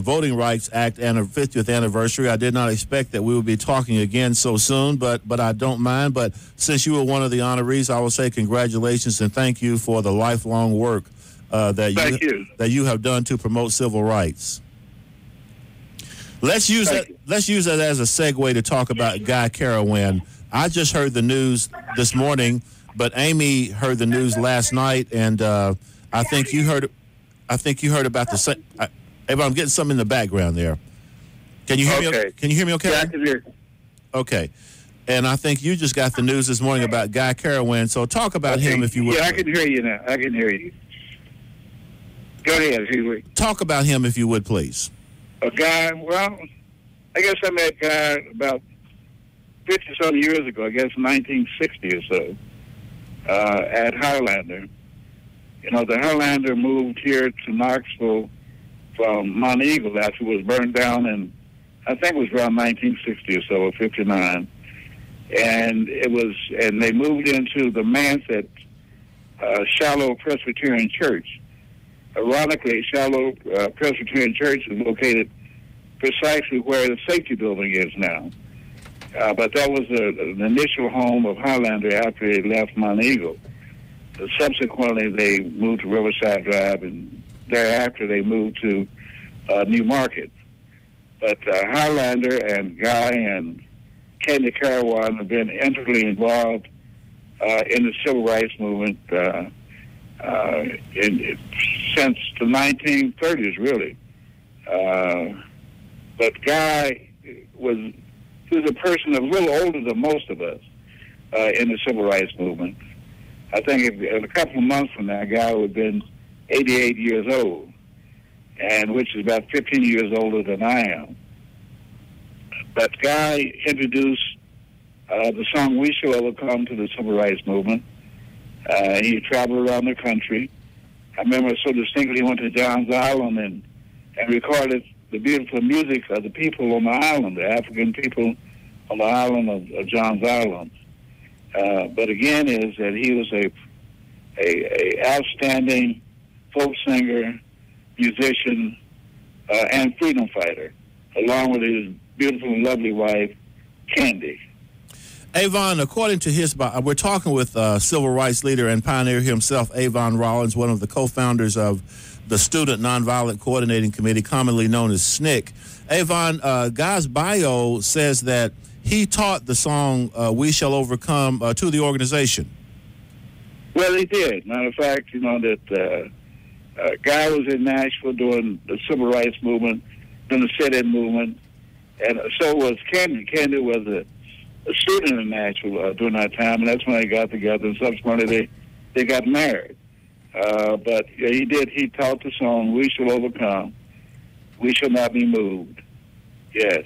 Voting Rights Act and 50th anniversary. I did not expect that we would be talking again so soon, but I don't mind. But since you were one of the honorees, I will say congratulations and thank you for the lifelong work that you have done to promote civil rights. Let's use that as a segue to talk about Guy Carawan. I just heard the news this morning, but Amy heard the news last night, and I think you heard about the same. Avon, I'm getting something in the background there. Can you hear me? Can you hear me? Okay. Yeah, I can hear you. Okay. And I think you just got the news this morning about Guy Carawan. So talk about him, if you would. Yeah, I can hear you now. I can hear you. Go ahead, Huey. Talk about him, if you would, please. A Guy. Well, I guess I met Guy about 50-some years ago. I guess 1960 or so, at Highlander. You know, the Highlander moved here to Knoxville from Mount Eagle after it was burned down, and I think it was around 1960 or so, or 59. And they moved into the manse at Shiloh Presbyterian Church. Ironically, Shiloh Presbyterian Church is located precisely where the safety building is now. But that was an initial home of Highlander after they left Mount Eagle. Subsequently, they moved to Riverside Drive, and thereafter they moved to New Market. But Highlander and Guy and Guy Carawan have been integrally involved in the civil rights movement since the 1930s, really. But Guy was a person a little older than most of us in the civil rights movement. I think in a couple of months from now, Guy would have been 88 years old, and which is about 15 years older than I am. But Guy introduced the song "We Shall Overcome" to the civil rights movement. He traveled around the country. I remember so distinctly he went to Johns Island and recorded the beautiful music of the people on the island, the African people on the island of Johns Island. But again, is that he was a outstanding folk singer, musician, and freedom fighter, along with his beautiful and lovely wife, Candy. Avon, according to his, we're talking with civil rights leader and pioneer himself, Avon Rollins, one of the co-founders of the Student Nonviolent Coordinating Committee, commonly known as SNCC. Avon, Guy's bio says that he taught the song "We Shall Overcome" to the organization. Well, he did. Matter of fact, you know that Guy was in Nashville during the civil rights movement, during the sit-in movement, and so was Candy. Candy was a student in Nashville during that time, and that's when they got together, and subsequently they got married. But yeah, he did. He taught the song "We Shall Overcome." We shall not be moved. Yes.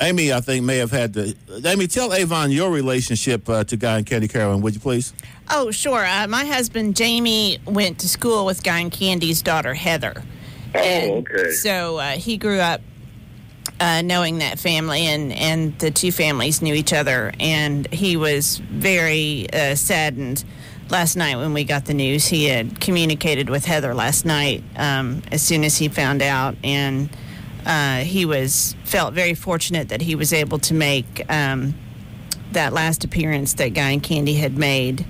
Amy, I think, may have had to... Amy, tell Avon your relationship to Guy and Candy Carawan, would you please? Oh, sure. My husband, Jamie, went to school with Guy and Candy's daughter, Heather. Okay. So he grew up knowing that family, and the two families knew each other. And he was very saddened last night when we got the news. He had communicated with Heather last night as soon as he found out, and... he felt very fortunate that he was able to make that last appearance that Guy and Candy had made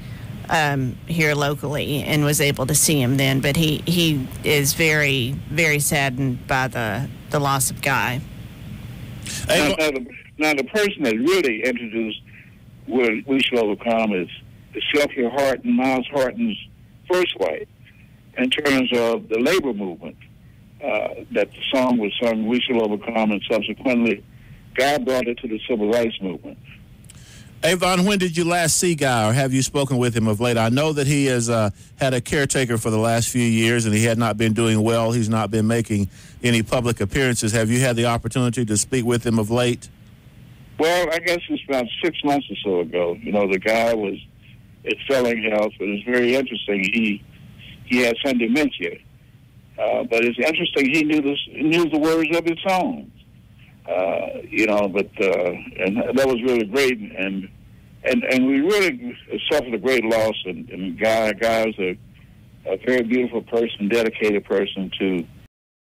here locally, and was able to see him then. But he is very, very saddened by the loss of Guy. Now, the person that really introduced "We Shall Overcome" is Sylvia Horton, Miles Horton's first wife, in terms of the labor movement. That the song was sung, "We Shall Overcome," and subsequently, Guy brought it to the civil rights movement. Avon, when did you last see Guy, or have you spoken with him of late? I know that he has had a caretaker for the last few years, and he had not been doing well. He's not been making any public appearances. Have you had the opportunity to speak with him of late? Well, I guess it's about 6 months or so ago. You know, the guy was at failing health, but it's very interesting. He had some dementia. But it's interesting. He knew the words of his songs, you know. But and that was really great. And we really suffered a great loss. And Guy was a very beautiful person, dedicated person to